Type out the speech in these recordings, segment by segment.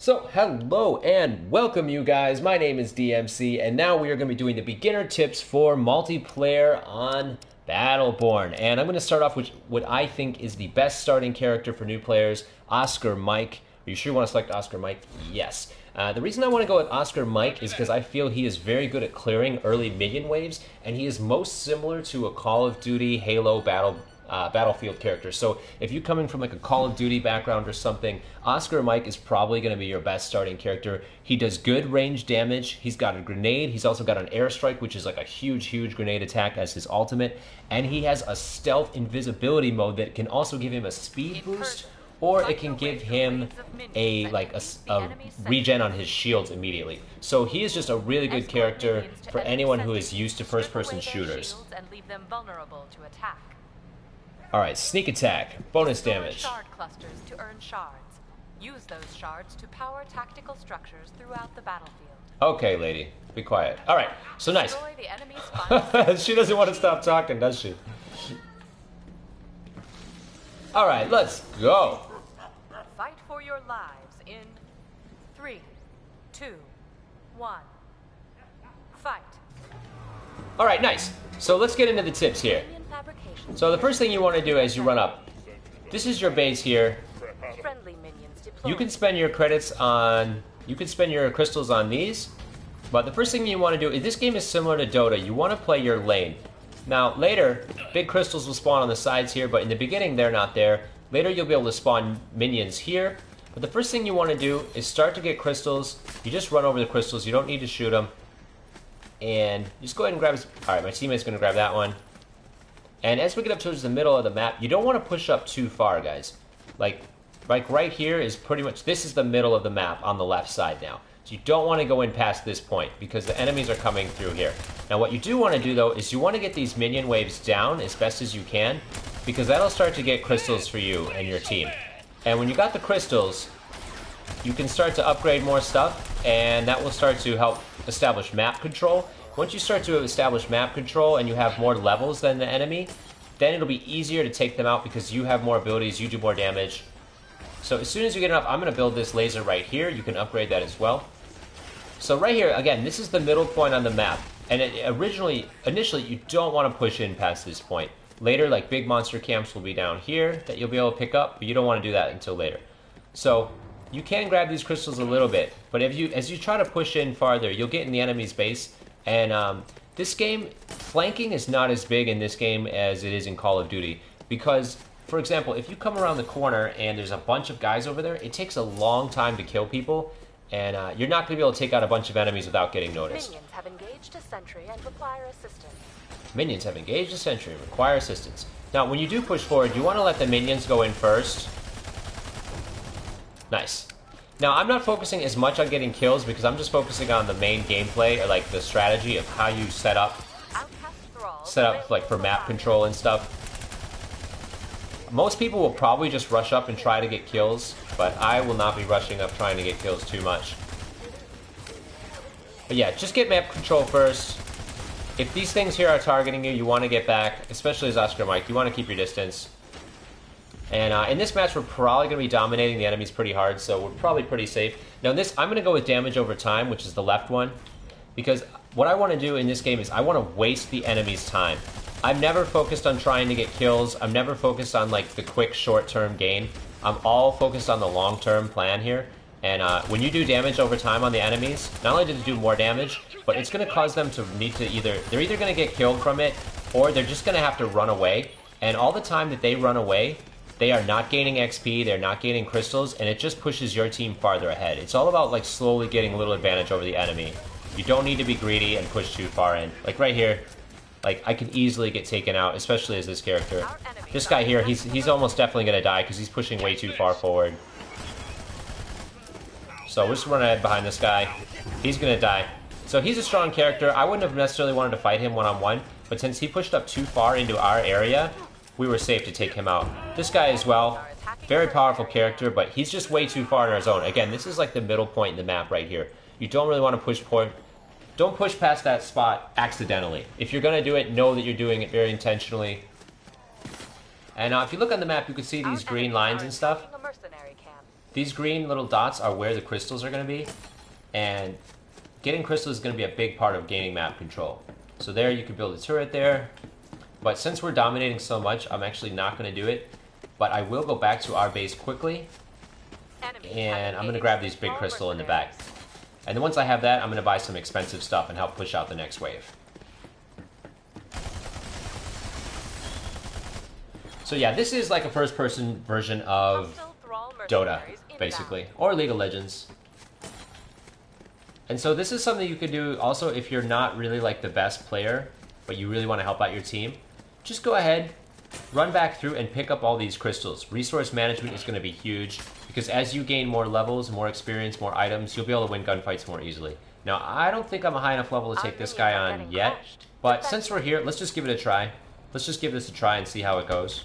So, hello and welcome you guys. My name is DMC and now we are going to be doing the beginner tips for multiplayer on Battleborn. And I'm going to start off with what I think is the best starting character for new players, Oscar Mike. Are you sure you want to select Oscar Mike? Yes. The reason I want to go with Oscar Mike is because I feel he is very good at clearing early minion waves, and he is most similar to a Call of Duty, Halo, Battlefield character. So if you're coming from like a Call of Duty background or something, Oscar Mike is probably going to be your best starting character. He does good range damage. He's got a grenade. He's also got an airstrike, which is like a huge grenade attack as his ultimate. And he has a stealth invisibility mode that can also give him a speed boost, or it can give him a regen on his shields immediately. So he is just a really good character for anyone who is used to first-person shooters. Alright, sneak attack, bonus damage. Shard clusters to earn shards. Use those shards to power tactical structures throughout the battlefield. Okay, lady, be quiet. Alright, so nice. Destroy the enemy's She doesn't want to stop talking, does she? Alright, let's go. Fight for your lives in 3, 2, 1. Fight. Alright, nice. So let's get into the tips here. So the first thing you want to do as you run up, this is your base here. Friendly minions deployed. You can spend your credits on, you can spend your crystals on these, but the first thing you want to do, this game is similar to Dota. You want to play your lane. Now later, big crystals will spawn on the sides here, but in the beginning they're not there. Later you'll be able to spawn minions here, but the first thing you want to do is start to get crystals. You just run over the crystals, you don't need to shoot them. And just go ahead and grab, alright, my teammate's going to grab that one. And as we get up towards the middle of the map, you don't want to push up too far, guys. Like right here is pretty much, this is the middle of the map on the left side now. So you don't want to go in past this point because the enemies are coming through here. Now what you do want to do though is you want to get these minion waves down as best as you can, because that'll start to get crystals for you and your team. And when you got the crystals, you can start to upgrade more stuff, and that will start to help establish map control. Once you start to establish map control and you have more levels than the enemy, then it'll be easier to take them out because you have more abilities, you do more damage. So as soon as you get enough, I'm going to build this laser right here. You can upgrade that as well. So right here, again, this is the middle point on the map. And initially, you don't want to push in past this point. Later, like big monster camps will be down here that you'll be able to pick up, but you don't want to do that until later. So you can grab these crystals a little bit, but as you try to push in farther, you'll get in the enemy's base. And this game, flanking is not as big in this game as it is in Call of Duty. Because, for example, if you come around the corner and there's a bunch of guys over there, it takes a long time to kill people. And you're not going to be able to take out a bunch of enemies without getting noticed. Minions have engaged a sentry and require assistance. Minions have engaged a sentry and require assistance. Now, when you do push forward, you want to let the minions go in first. Nice. Now, I'm not focusing as much on getting kills because I'm just focusing on the main gameplay, or like the strategy of how you set up like for map control and stuff. Most people will probably just rush up and try to get kills, but I will not be rushing up trying to get kills too much. But yeah, just get map control first. If these things here are targeting you, you want to get back, especially as Oscar Mike, you want to keep your distance. And in this match, we're probably going to be dominating the enemies pretty hard, so we're probably pretty safe. Now in this, I'm going to go with damage over time, which is the left one, because what I want to do in this game is I want to waste the enemy's time. I'm never focused on trying to get kills. I'm never focused on like the quick short-term gain. I'm all focused on the long-term plan here. And when you do damage over time on the enemies, not only do they do more damage, but it's going to cause them to need to they're either going to get killed from it, or they're just going to have to run away. And all the time that they run away, they are not gaining XP, they're not gaining crystals, and it just pushes your team farther ahead. It's all about like slowly getting a little advantage over the enemy. You don't need to be greedy and push too far in. Like right here, like I can easily get taken out, especially as this character. This guy here, he's almost definitely going to die because he's pushing way too far forward. So we're just running ahead behind this guy. He's going to die. So he's a strong character. I wouldn't have necessarily wanted to fight him one-on-one, but since he pushed up too far into our area, we were safe to take him out. This guy as well, very powerful character, but he's just way too far in our zone. Again, this is like the middle point in the map right here. You don't really want to push don't push past that spot accidentally. If you're going to do it, know that you're doing it very intentionally. And if you look on the map, you can see these green lines and stuff. These green little dots are where the crystals are going to be, and getting crystals is going to be a big part of gaining map control. So there you can build a turret there, but since we're dominating so much, I'm actually not going to do it, but I will go back to our base quickly, and I'm going to grab these big crystal in the back. And then once I have that, I'm going to buy some expensive stuff and help push out the next wave. So yeah, this is like a first-person version of Dota, basically, or League of Legends. And so this is something you could do also if you're not really like the best player, but you really want to help out your team. Just go ahead, run back through and pick up all these crystals. Resource management is going to be huge, because as you gain more levels, more experience, more items, you'll be able to win gunfights more easily. Now, I don't think I'm a high enough level to take this guy on yet, but since we're here, let's just give it a try. Let's just give this a try and see how it goes.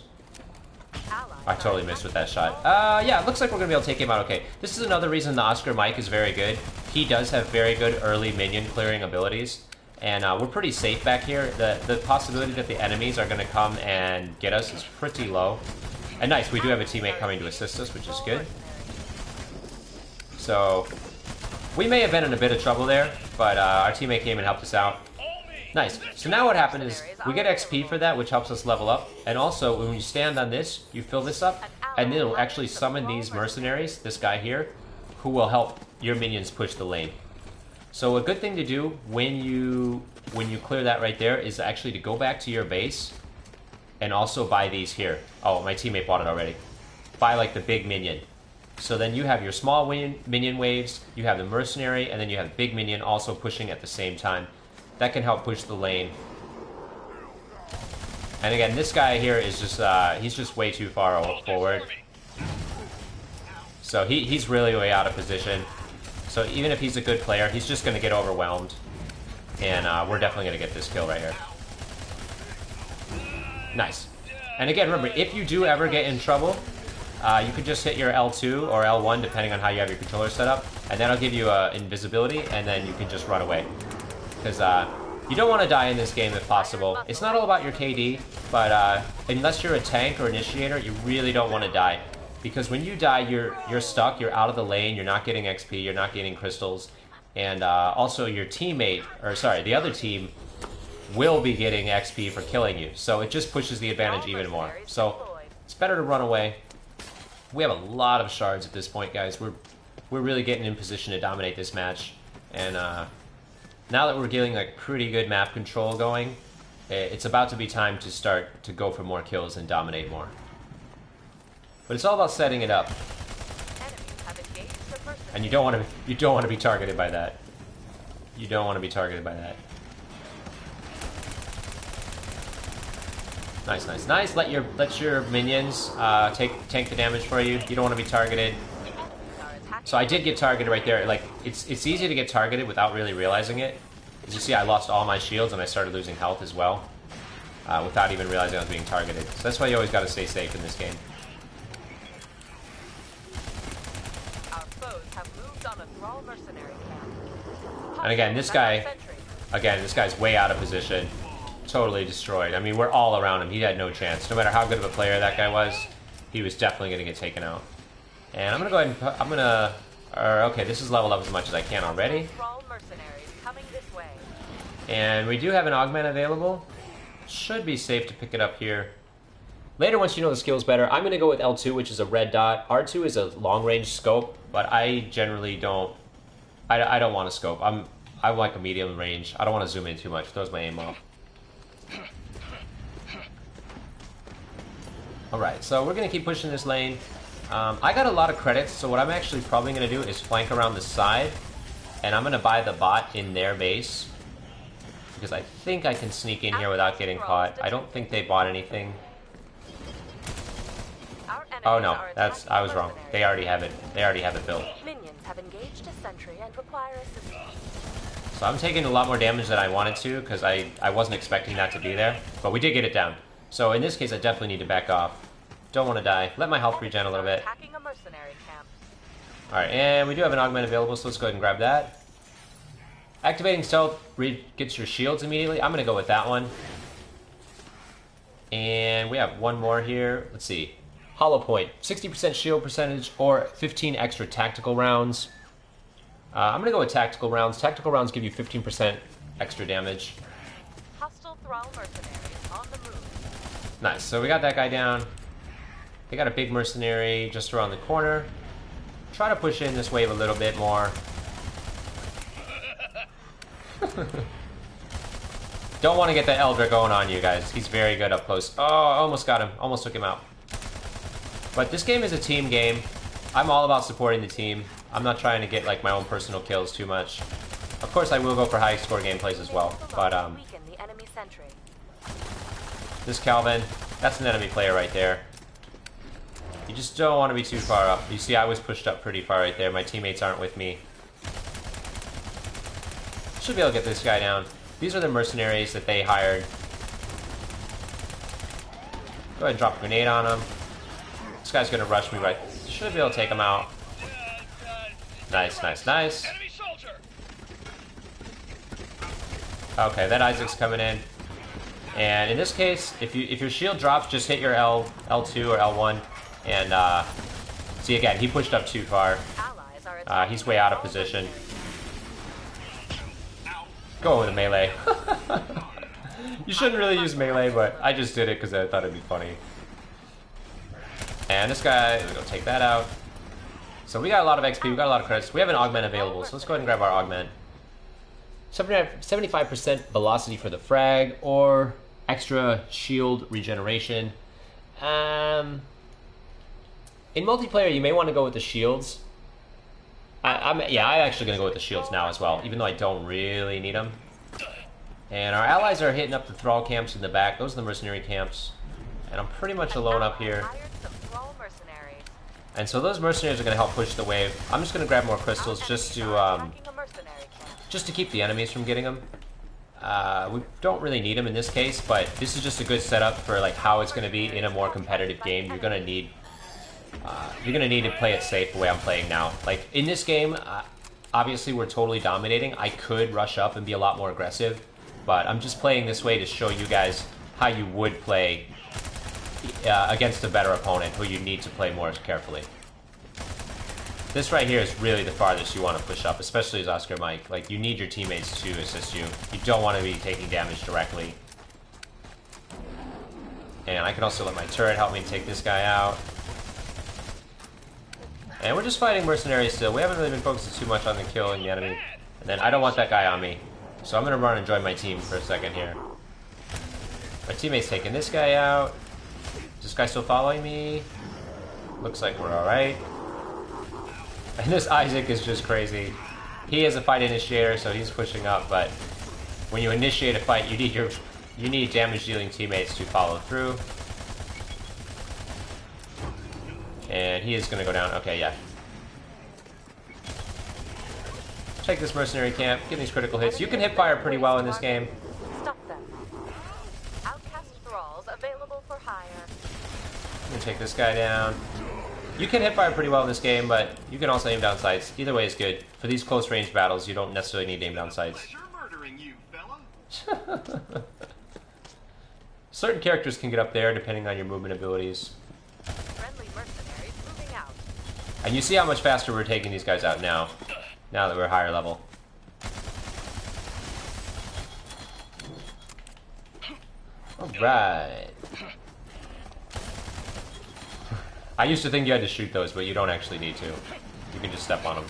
I totally missed with that shot. Yeah, it looks like we're going to be able to take him out okay. This is another reason the Oscar Mike is very good. He does have very good early minion clearing abilities, and we're pretty safe back here. The possibility that the enemies are going to come and get us is pretty low. And nice, we do have a teammate coming to assist us, which is good. So, we may have been in a bit of trouble there, but our teammate came and helped us out. Nice. So now what happened is we get XP for that, which helps us level up. And also, when you stand on this, you fill this up, and it'll actually summon these mercenaries, this guy here, who will help your minions push the lane. So a good thing to do when you clear that right there is actually to go back to your base and also buy these here. Oh, my teammate bought it already. Buy like the big minion. So then you have your small minion waves, you have the mercenary, and then you have the big minion also pushing at the same time. That can help push the lane. And again, this guy here is just, he's just way too far forward. So he's really way out of position. So even if he's a good player, he's just going to get overwhelmed. And we're definitely going to get this kill right here. Nice. And again, remember, if you do ever get in trouble, you could just hit your L2 or L1, depending on how you have your controller set up. And that'll give you invisibility, and then you can just run away. Because you don't want to die in this game if possible. It's not all about your KD, but unless you're a tank or initiator, you really don't want to die. Because when you die, you're stuck, you're out of the lane, you're not getting XP, you're not getting crystals, and also your teammate, or sorry, the other team will be getting XP for killing you. So it just pushes the advantage even more. So it's better to run away. We have a lot of shards at this point, guys. We're really getting in position to dominate this match, and now that we're getting like pretty good map control going, it's about to be time to start to go for more kills and dominate more. But it's all about setting it up, and you don't want to be targeted by that. You don't want to be targeted by that. Nice, nice, nice. Let your minions tank the damage for you. You don't want to be targeted. So I did get targeted right there. Like it's easy to get targeted without really realizing it. As you see, I lost all my shields and I started losing health as well, without even realizing I was being targeted. So that's why you always got to stay safe in this game. Our foes have moved on a thrall mercenary camp. And again, this guy's way out of position. Totally destroyed. I mean, we're all around him. He had no chance. No matter how good of a player that guy was, he was definitely going to get taken out. And I'm going to go ahead and okay, this is leveled up as much as I can already. And we do have an augment available. Should be safe to pick it up here. Later, once you know the skills better, I'm going to go with L2, which is a red dot. R2 is a long-range scope, but I generally don't... I don't want to scope. I like a medium range. I don't want to zoom in too much. It throws my aim off. Alright, so we're going to keep pushing this lane. I got a lot of credits, so what I'm actually probably going to do is flank around the side, and I'm going to buy the bot in their base, because I think I can sneak in here without getting caught. I don't think they bought anything. Oh no, I was wrong. They already have it. They already have it built. Minions have engaged a sentry and require assistance. So I'm taking a lot more damage than I wanted to, because I wasn't expecting that to be there, but we did get it down. So in this case, I definitely need to back off. Don't want to die. Let my health regen a little bit. Alright, and we do have an augment available, so let's go ahead and grab that. Activating stealth gets your shields immediately. I'm going to go with that one. And we have one more here. Let's see. Hollow Point, 60% shield percentage or 15 extra tactical rounds. I'm gonna go with tactical rounds. Tactical rounds give you 15% extra damage. Hostile Thrall mercenaries on the move. Nice, so we got that guy down. They got a big mercenary just around the corner. Try to push in this wave a little bit more. Don't want to get the Eldra going on you guys. He's very good up close. Oh, I almost got him. Almost took him out. But this game is a team game. I'm all about supporting the team. I'm not trying to get like my own personal kills too much. Of course, I will go for high score gameplays as well. But this Calvin, that's an enemy player right there. You just don't want to be too far up. You see, I was pushed up pretty far right there. My teammates aren't with me. Should be able to get this guy down. These are the mercenaries that they hired. Go ahead and drop a grenade on him. This guy's gonna rush me right. Should be able to take him out. Nice, nice, nice. Okay, that Isaac's coming in. And in this case, if your shield drops, just hit your L2 or L1. And, see again, he pushed up too far. He's way out of position. Go with a melee. You shouldn't really use melee, but I just did it because I thought it'd be funny. And this guy, we're gonna take that out. So we got a lot of XP, we got a lot of credits. We have an augment available, so let's go ahead and grab our augment. 75% velocity for the frag, or extra shield regeneration. In multiplayer, you may want to go with the shields. I'm actually going to go with the shields now as well, even though I don't really need them. And our allies are hitting up the Thrall camps in the back. Those are the mercenary camps. And I'm pretty much alone up here. And so those mercenaries are going to help push the wave. I'm just going to grab more crystals just to keep the enemies from getting them. We don't really need them in this case, but this is just a good setup for like how it's going to be in a more competitive game. You're going to need to play it safe the way I'm playing now. Like in this game, obviously we're totally dominating. I could rush up and be a lot more aggressive, but I'm just playing this way to show you guys how you would play against a better opponent who you need to play more carefully. This right here is really the farthest you want to push up, especially as Oscar Mike. Like, you need your teammates to assist you. You don't want to be taking damage directly. And I can also let my turret help me take this guy out. And we're just fighting mercenaries still. We haven't really been focusing too much on the killing the enemy. And then I don't want that guy on me. So I'm going to run and join my team for a second here. My teammate's taking this guy out. Is this guy still following me? Looks like we're alright. And this Isaac is just crazy. He is a fight initiator, so he's pushing up, but when you initiate a fight, you need damage-dealing teammates to follow through. And he is going to go down. Okay, yeah. Take this mercenary camp, get these critical hits. You can hit fire pretty well in this game. Stop them. Outcast thralls available for hire. I'm going to take this guy down. You can hit fire pretty well in this game, but you can also aim down sights. Either way is good. For these close range battles, you don't necessarily need to aim down sights. Certain characters can get up there depending on your movement abilities. Friendly mercenaries moving out. And you see how much faster we're taking these guys out now that we're higher level. Alright. I used to think you had to shoot those, but you don't actually need to. You can just step on them.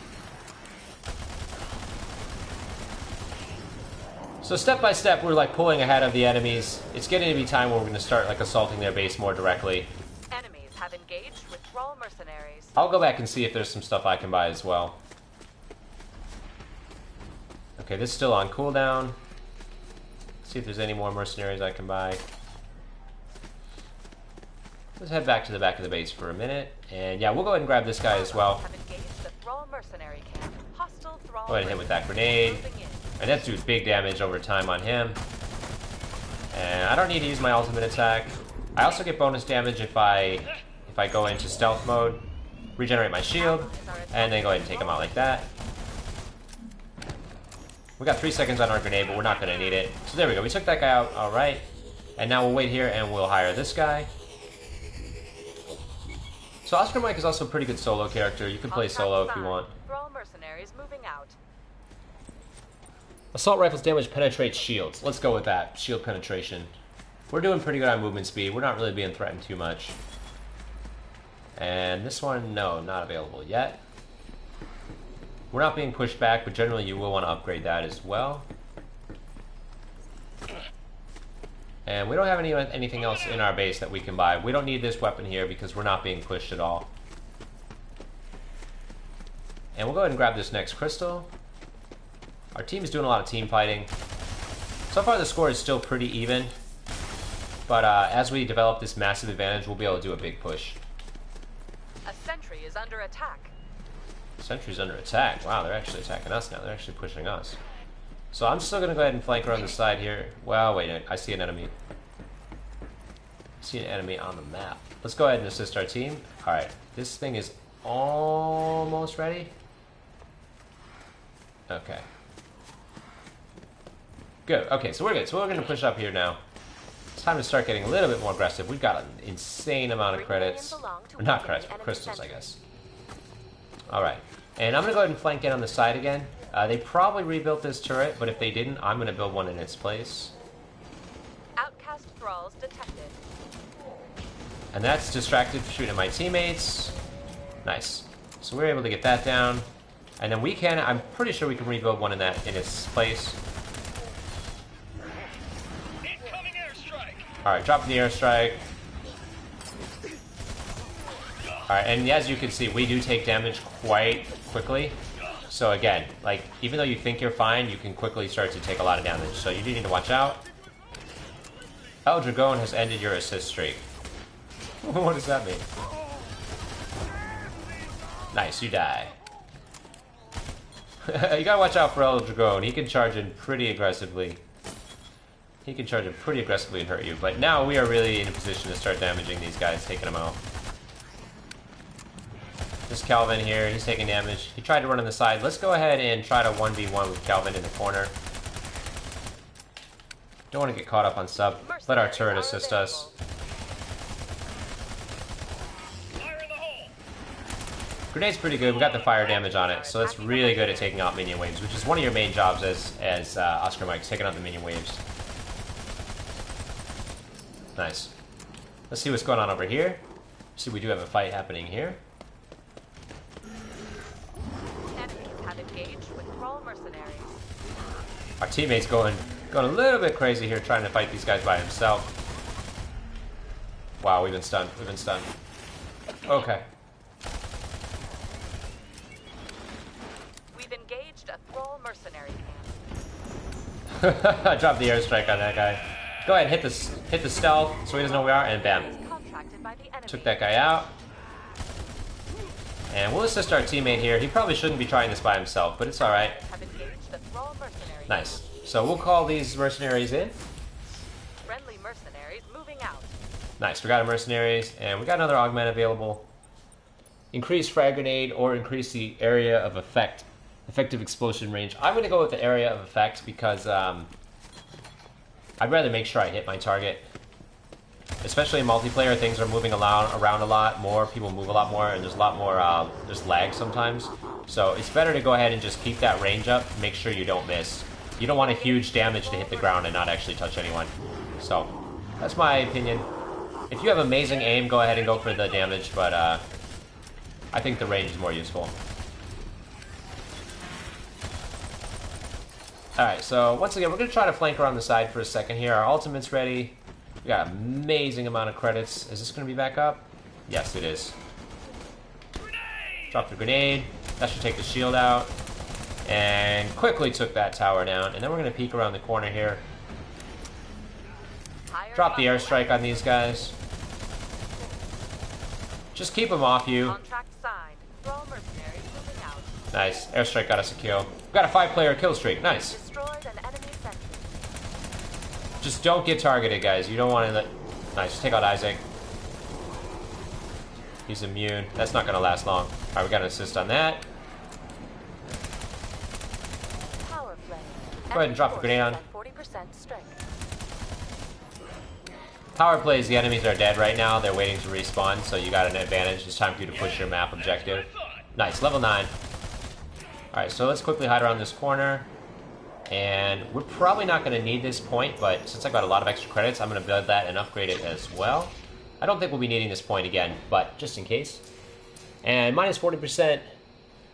So step by step, we're like pulling ahead of the enemies. It's getting to be time where we're going to start like assaulting their base more directly. Enemies have engaged with Thrall mercenaries. I'll go back and see if there's some stuff I can buy as well. Okay, this is still on cooldown. See if there's any more mercenaries I can buy. Let's head back to the back of the base for a minute. And yeah, we'll go ahead and grab this guy as well. Go ahead and hit with that grenade. And that does big damage over time on him. And I don't need to use my ultimate attack. I also get bonus damage if I go into stealth mode, regenerate my shield, and then go ahead and take him out like that. We got 3 seconds on our grenade, but we're not going to need it. So there we go. We took that guy out. All right. And now we'll wait here and we'll hire this guy. So Oscar Mike is also a pretty good solo character. You can play solo if you want. Thrall mercenaries moving out. Assault rifles damage penetrates shields. Let's go with that. Shield penetration. We're doing pretty good on movement speed. We're not really being threatened too much. And this one, no, not available yet. We're not being pushed back, but generally you will want to upgrade that as well. And we don't have anything else in our base that we can buy. We don't need this weapon here because we're not being pushed at all. And we'll go ahead and grab this next crystal. Our team is doing a lot of team fighting. So far the score is still pretty even. But as we develop this massive advantage, we'll be able to do a big push. A sentry is under attack. Sentry's under attack. Wow, they're actually attacking us now. They're actually pushing us. So I'm still going to go ahead and flank around the side here. Well, wait, I see an enemy. I see an enemy on the map. Let's go ahead and assist our team. Alright, this thing is almost ready. Okay. Good. Okay, so we're good. So we're going to push up here now. It's time to start getting a little bit more aggressive. We've got an insane amount of credits. Or not credits, but crystals, I guess. Alright. And I'm going to go ahead and flank in on the side again. They probably rebuilt this turret, but if they didn't, I'm going to build one in its place. Outcast thralls detected. And that's distracted from shooting at my teammates. Nice. So we're able to get that down. And then we can, I'm pretty sure we can rebuild one in its place. Alright, dropping the airstrike. Alright, and as you can see, we do take damage quite quickly. So again, like, even though you think you're fine, you can quickly start to take a lot of damage. So you do need to watch out. El Dragon has ended your assist streak. What does that mean? Nice, you die. You gotta watch out for El Dragon. He can charge in pretty aggressively. He can charge in pretty aggressively and hurt you. But now we are really in a position to start damaging these guys, taking them out. This Calvin here, he's taking damage. He tried to run on the side. Let's go ahead and try to 1v1 with Calvin in the corner. Don't want to get caught up on sub. Let our turret assist us. Grenade's pretty good. We got the fire damage on it, so that's really good at taking out minion waves, which is one of your main jobs as Oscar Mike's, taking out the minion waves. Nice. Let's see what's going on over here. See, we do have a fight happening here. Engaged with thrall mercenaries. Our teammate's going a little bit crazy here, trying to fight these guys by himself. Wow, we've been stunned. We've been stunned. Okay. We've engaged a thrall mercenary camp. I dropped the airstrike on that guy. Go ahead and hit the stealth so he doesn't know where we are, and bam. Took that guy out. And we'll assist our teammate here. He probably shouldn't be trying this by himself, but it's alright. Nice. So we'll call these mercenaries in. Friendly mercenaries moving out. Nice. We got a mercenaries, and we got another augment available. Increase frag grenade or increase the area of effect. Effective explosion range. I'm going to go with the area of effect because I'd rather make sure I hit my target. Especially in multiplayer, things are moving around a lot more, people move a lot more, and there's a lot more, there's lag sometimes. So it's better to go ahead and just keep that range up, make sure you don't miss. You don't want a huge damage to hit the ground and not actually touch anyone. So, that's my opinion. If you have amazing aim, go ahead and go for the damage, but I think the range is more useful. Alright, so once again, we're going to try to flank around the side for a second here. Our ultimate's ready. We got an amazing amount of credits. Is this going to be back up? Yes, it is. Drop the grenade. That should take the shield out. And quickly took that tower down. And then we're going to peek around the corner here. Drop the airstrike on these guys. Just keep them off you. Nice. Airstrike got us a kill. We got a 5-player kill streak. Nice. Just don't get targeted, guys. You don't want to let... Nice. Just take out Isaac. He's immune. That's not going to last long. Alright, we got an assist on that. Go ahead and drop the grenade on. Power plays, the enemies are dead right now. They're waiting to respawn, so you got an advantage. It's time for you to push your map objective. Nice, level 9. Alright, so let's quickly hide around this corner. And we're probably not going to need this point, but since I got a lot of extra credits, I'm going to build that and upgrade it as well. I don't think we'll be needing this point again, but just in case. And minus 40%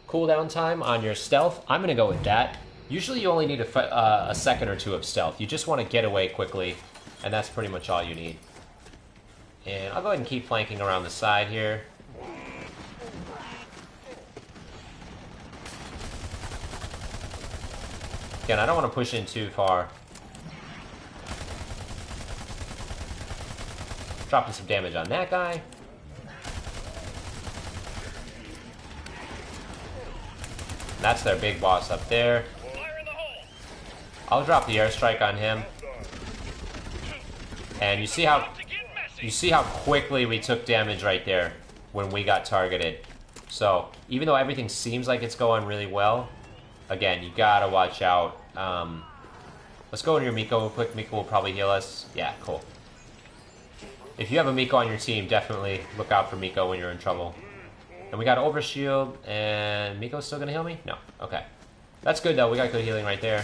cooldown time on your stealth. I'm going to go with that. Usually you only need a second or two of stealth. You just want to get away quickly, and that's pretty much all you need. And I'll go ahead and keep flanking around the side here. Again, I don't want to push in too far. Dropping some damage on that guy. That's their big boss up there. I'll drop the airstrike on him. And you see how quickly we took damage right there when we got targeted. So, even though everything seems like it's going really well, again, you gotta watch out. Let's go into your Miko real quick. Miko will probably heal us. Yeah, cool. If you have a Miko on your team, definitely look out for Miko when you're in trouble. And we got overshield, and Miko's still gonna heal me? No. Okay. That's good though, we got good healing right there.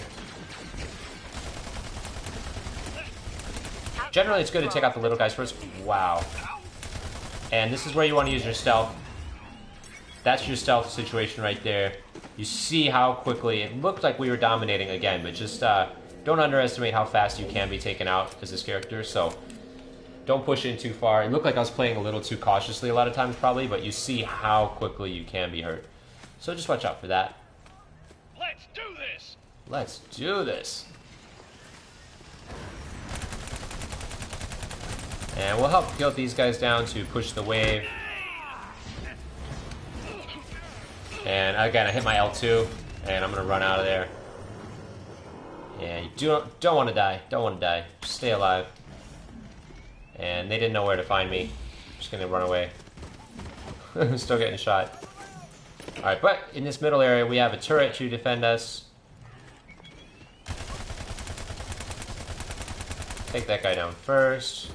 Generally, it's good to take out the little guys first. Wow. And this is where you want to use your stealth. That's your stealth situation right there. You see how quickly, it looked like we were dominating again, but just don't underestimate how fast you can be taken out as this character, so don't push in too far. It looked like I was playing a little too cautiously a lot of times probably, but you see how quickly you can be hurt. So just watch out for that. Let's do this! Let's do this! And we'll help guilt these guys down to push the wave. And again, I hit my L2, and I'm gonna run out of there. And you don't want to die. Don't want to die. Just stay alive. And they didn't know where to find me. Just gonna run away. Still getting shot. Alright, but in this middle area, we have a turret to defend us. Take that guy down first.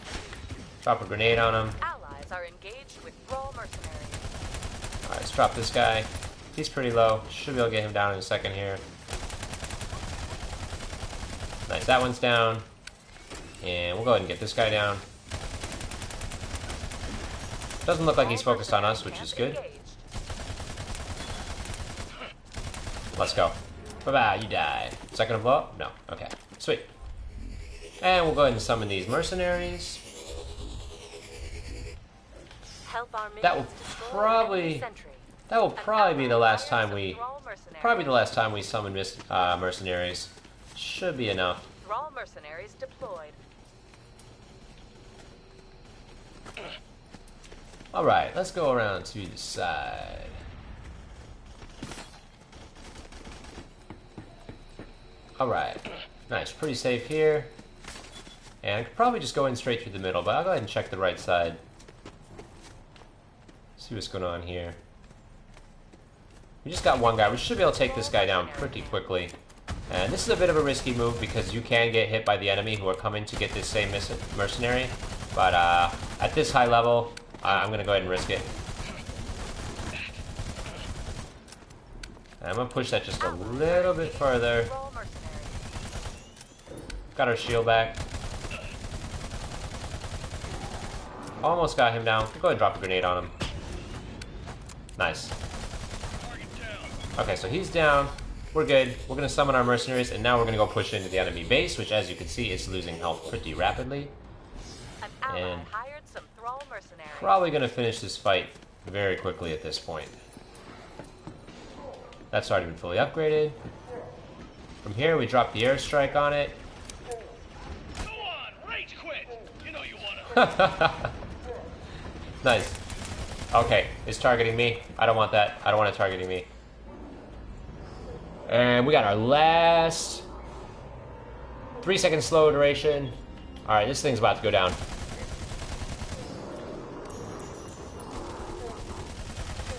Drop a grenade on him. Allies are engaged with raw mercenaries. Alright, let's drop this guy. He's pretty low. Should be able to get him down in a second here. Nice, that one's down. And we'll go ahead and get this guy down. Doesn't look like he's focused on us, which is good. Let's go. Bye-bye, you die. Second blow up? No. Okay, sweet. And we'll go ahead and summon these mercenaries. That will probably be the last time we summon mercenaries. Should be enough. Thrall mercenaries deployed. All right, let's go around to the side. All right, nice, pretty safe here. And I could probably just go in straight through the middle, but I'll go ahead and check the right side. See what's going on here. We just got one guy. We should be able to take this guy down pretty quickly. And this is a bit of a risky move because you can get hit by the enemy who are coming to get this same mercenary. But at this high level, I'm going to go ahead and risk it. And I'm going to push that just a little bit further. Got our shield back. Almost got him down. Go ahead and drop a grenade on him. Nice. Okay, so he's down. We're good. We're going to summon our mercenaries, and now we're going to go push into the enemy base, which, as you can see, is losing health pretty rapidly. And probably going to finish this fight very quickly at this point. That's already been fully upgraded. From here, we drop the airstrike on it. Go on, rage quit. You know you wanna. Nice. Okay, it's targeting me. I don't want that. I don't want it targeting me. And we got our last 3-second slow duration. Alright, this thing's about to go down.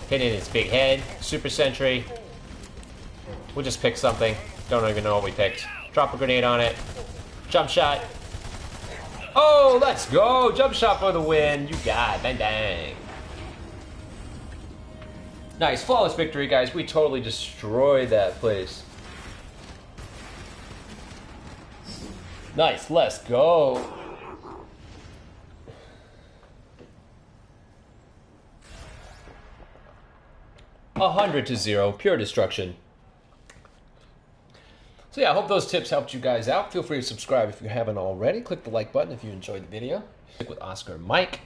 Hitting its big head. Super Sentry. We'll just pick something. Don't even know what we picked. Drop a grenade on it. Jump shot. Oh, let's go! Jump shot for the win. You got it. Bang, bang. Nice, flawless victory, guys. We totally destroyed that place. Nice, let's go. $100-0, pure destruction. So yeah, I hope those tips helped you guys out. Feel free to subscribe if you haven't already. Click the like button if you enjoyed the video. Stick with Oscar and Mike.